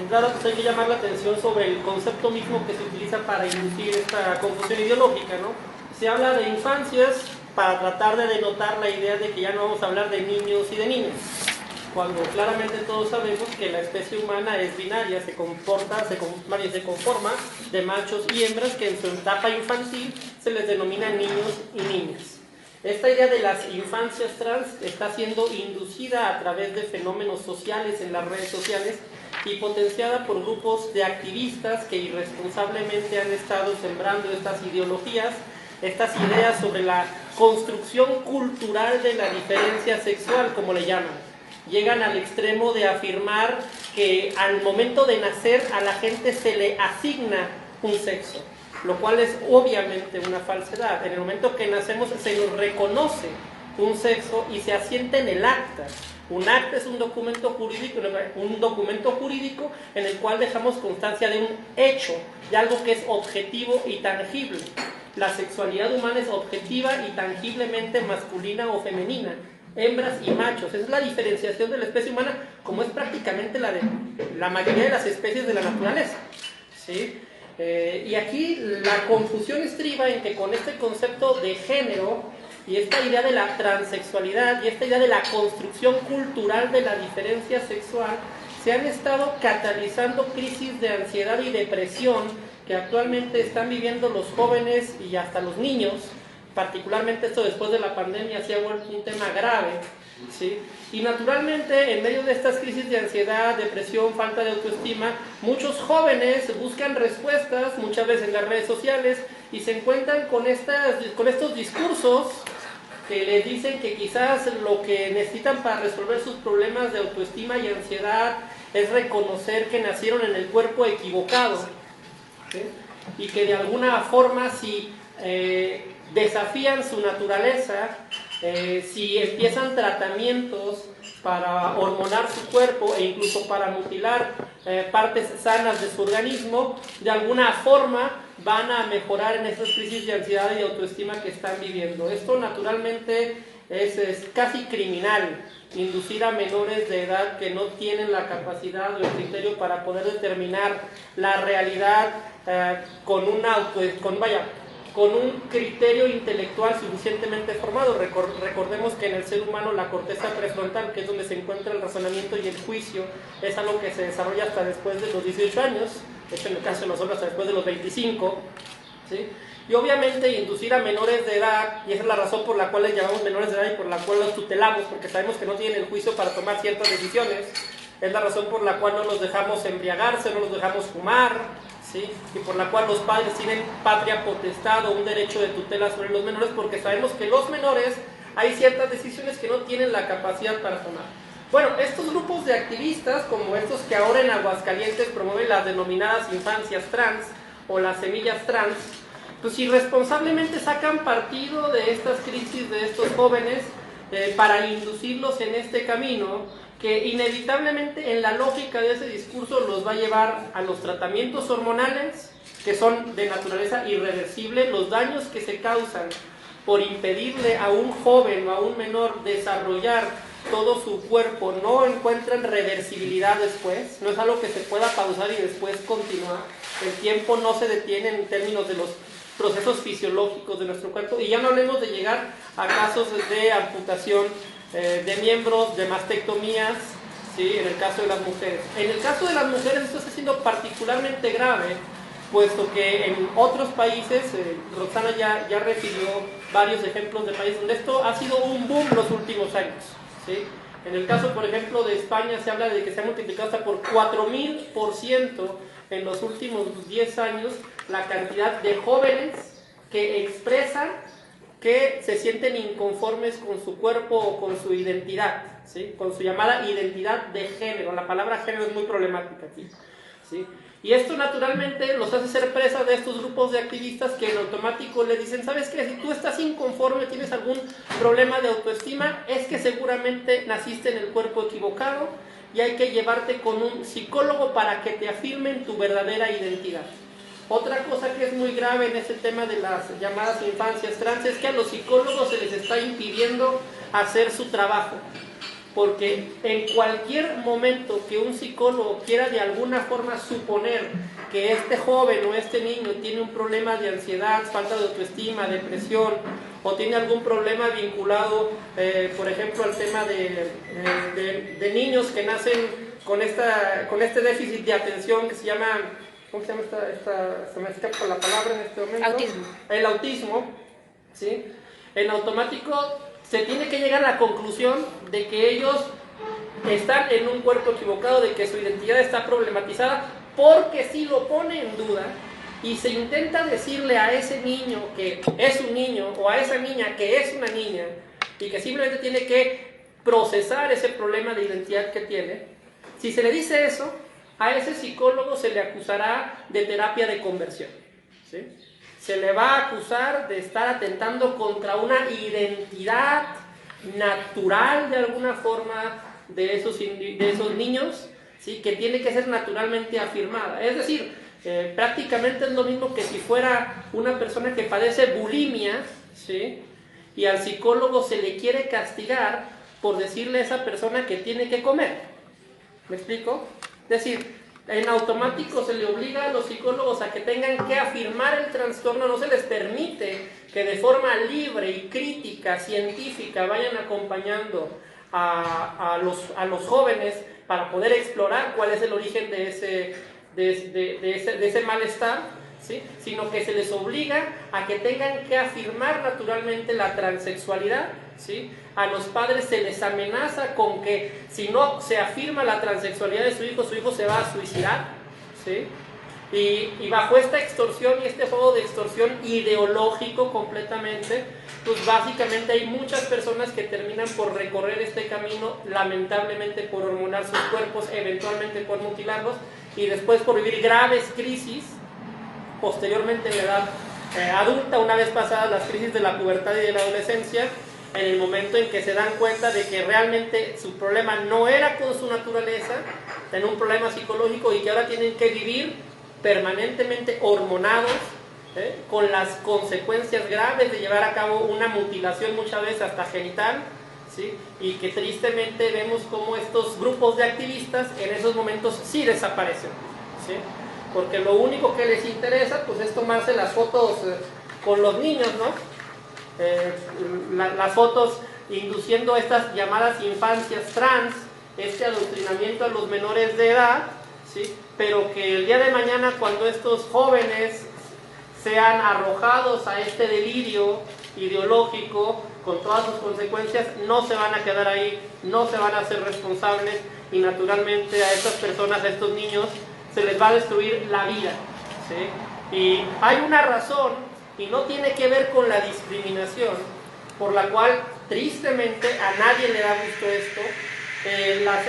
entrada pues hay que llamar la atención sobre el concepto mismo que se utiliza para inducir esta confusión ideológica, ¿no? Se habla de infancias para tratar de denotar la idea de que ya no vamos a hablar de niños y de niñas, cuando claramente todos sabemos que la especie humana es binaria, se conforma de machos y hembras que en su etapa infantil se les denomina niños y niñas. Esta idea de las infancias trans está siendo inducida a través de fenómenos sociales en las redes sociales y potenciada por grupos de activistas que irresponsablemente han estado sembrando estas ideologías, estas ideas sobre la construcción cultural de la diferencia sexual, como le llaman. Llegan al extremo de afirmar que al momento de nacer a la gente se le asigna un sexo, lo cual es obviamente una falsedad. En el momento que nacemos se nos reconoce un sexo y se asienta en el acta. Un acta es un documento jurídico en el cual dejamos constancia de un hecho, de algo que es objetivo y tangible. La sexualidad humana es objetiva y tangiblemente masculina o femenina, hembras y machos. Esa es la diferenciación de la especie humana, como es prácticamente la de la mayoría de las especies de la naturaleza, ¿sí? Y aquí la confusión estriba en que con este concepto de género y esta idea de la transexualidad y esta idea de la construcción cultural de la diferencia sexual se han estado catalizando crisis de ansiedad y depresión que actualmente están viviendo los jóvenes y hasta los niños. Particularmente esto después de la pandemia se ha vuelto un tema grave, ¿sí? Y naturalmente en medio de estas crisis de ansiedad, depresión, falta de autoestima, muchos jóvenes buscan respuestas muchas veces en las redes sociales y se encuentran con estos discursos que les dicen que quizás lo que necesitan para resolver sus problemas de autoestima y ansiedad es reconocer que nacieron en el cuerpo equivocado, ¿sí? Y que de alguna forma si desafían su naturaleza, si empiezan tratamientos para hormonar su cuerpo e incluso para mutilar partes sanas de su organismo, de alguna forma van a mejorar en estas crisis de ansiedad y de autoestima que están viviendo. Esto naturalmente es casi criminal, inducir a menores de edad que no tienen la capacidad o el criterio para poder determinar la realidad con un criterio intelectual suficientemente formado. Recordemos que en el ser humano la corteza prefrontal, que es donde se encuentra el razonamiento y el juicio, es algo que se desarrolla hasta después de los 18 años, en el caso de nosotros hasta después de los 25, ¿sí? Y obviamente inducir a menores de edad, y esa es la razón por la cual les llamamos menores de edad y por la cual los tutelamos, porque sabemos que no tienen el juicio para tomar ciertas decisiones, es la razón por la cual no los dejamos embriagarse, no los dejamos fumar, ¿sí? Y por la cual los padres tienen patria potestad o un derecho de tutela sobre los menores, porque sabemos que los menores hay ciertas decisiones que no tienen la capacidad para tomar. Bueno, estos grupos de activistas, como estos que ahora en Aguascalientes promueven las denominadas infancias trans o las semillas trans, pues irresponsablemente sacan partido de estas crisis de estos jóvenes para inducirlos en este camino que inevitablemente en la lógica de ese discurso los va a llevar a los tratamientos hormonales, que son de naturaleza irreversible. Los daños que se causan por impedirle a un joven o a un menor desarrollar todo su cuerpo no encuentran reversibilidad después, no es algo que se pueda pausar y después continuar. El tiempo no se detiene en términos de los procesos fisiológicos de nuestro cuerpo, y ya no hablemos de llegar a casos de amputación de miembros, de mastectomías, ¿sí? En el caso de las mujeres. En el caso de las mujeres esto está siendo particularmente grave, puesto que en otros países, Roxana ya refirió varios ejemplos de países donde esto ha sido un boom los últimos años, ¿sí? En el caso, por ejemplo, de España se habla de que se ha multiplicado hasta por 4000% en los últimos 10 años la cantidad de jóvenes que expresan que se sienten inconformes con su cuerpo o con su identidad, ¿sí? Con su llamada identidad de género. La palabra género es muy problemática aquí, ¿sí? Y esto naturalmente los hace ser presa de estos grupos de activistas que en automático le dicen, ¿sabes qué? Si tú estás inconforme, tienes algún problema de autoestima, es que seguramente naciste en el cuerpo equivocado y hay que llevarte con un psicólogo para que te afirmen tu verdadera identidad. Otra cosa que es muy grave en este tema de las llamadas infancias trans es que a los psicólogos se les está impidiendo hacer su trabajo. Porque en cualquier momento que un psicólogo quiera de alguna forma suponer que este joven o este niño tiene un problema de ansiedad, falta de autoestima, depresión, o tiene algún problema vinculado, por ejemplo, al tema de niños que nacen con este déficit de atención que se llama, ¿cómo se llama se me escapa la palabra en este momento? Autismo. El autismo, ¿sí? En automático se tiene que llegar a la conclusión de que ellos están en un cuerpo equivocado, de que su identidad está problematizada, porque si lo pone en duda y se intenta decirle a ese niño que es un niño o a esa niña que es una niña y que simplemente tiene que procesar ese problema de identidad que tiene, si se le dice eso, a ese psicólogo se le acusará de terapia de conversión, ¿sí? Se le va a acusar de estar atentando contra una identidad natural de alguna forma de esos niños, ¿sí? Que tiene que ser naturalmente afirmada. Es decir, prácticamente es lo mismo que si fuera una persona que padece bulimia, ¿sí? Y al psicólogo se le quiere castigar por decirle a esa persona que tiene que comer. ¿Me explico? Es decir, en automático se le obliga a los psicólogos a que tengan que afirmar el trastorno, no se les permite que de forma libre y crítica, científica, vayan acompañando a los jóvenes para poder explorar cuál es el origen de ese malestar, ¿sí? Sino que se les obliga a que tengan que afirmar naturalmente la transexualidad, ¿sí? A los padres se les amenaza con que si no se afirma la transexualidad de su hijo se va a suicidar, ¿sí? Y bajo esta extorsión y este juego de extorsión ideológico completamente, pues básicamente hay muchas personas que terminan por recorrer este camino, lamentablemente por hormonar sus cuerpos, eventualmente por mutilarlos y después por vivir graves crisis posteriormente en la edad adulta, una vez pasadas las crisis de la pubertad y de la adolescencia, en el momento en que se dan cuenta de que realmente su problema no era con su naturaleza, tenían un problema psicológico y que ahora tienen que vivir permanentemente hormonados, con las consecuencias graves de llevar a cabo una mutilación muchas veces hasta genital, ¿sí? Y que tristemente vemos cómo estos grupos de activistas en esos momentos sí desaparecen, ¿sí? Porque lo único que les interesa pues es tomarse las fotos con los niños, ¿no? Las fotos induciendo estas llamadas infancias trans, este adoctrinamiento a los menores de edad, ¿sí? Pero que el día de mañana, cuando estos jóvenes sean arrojados a este delirio ideológico con todas sus consecuencias, no se van a quedar ahí, no se van a hacer responsables y naturalmente a estas personas, a estos niños, se les va a destruir la vida, ¿sí? Y hay una razón, y no tiene que ver con la discriminación, por la cual tristemente a nadie le da gusto esto.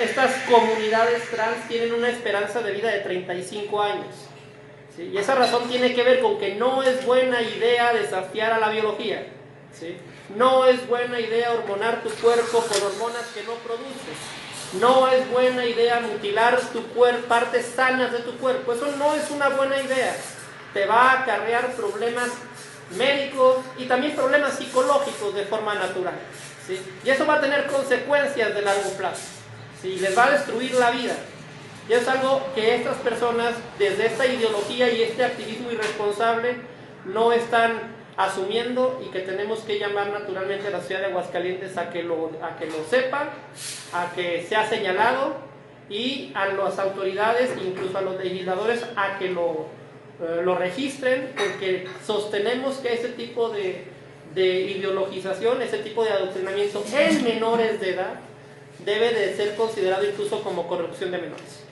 Estas comunidades trans tienen una esperanza de vida de 35 años, ¿sí? Y esa razón tiene que ver con que no es buena idea desafiar a la biología, ¿sí? No es buena idea hormonar tu cuerpo con hormonas que no produces. No es buena idea mutilar tu cuerpo, partes sanas de tu cuerpo. Eso no es una buena idea. Te va a acarrear problemas médicos y también problemas psicológicos de forma natural, ¿sí? Y eso va a tener consecuencias de largo plazo, ¿sí? Les va a destruir la vida. Y es algo que estas personas, desde esta ideología y este activismo irresponsable, no están asumiendo y que tenemos que llamar naturalmente a la ciudad de Aguascalientes a que lo sepa, a que sea señalado y a las autoridades, incluso a los legisladores, a que lo registren, porque sostenemos que ese tipo de ideologización, ese tipo de adoctrinamiento en menores de edad debe de ser considerado incluso como corrupción de menores.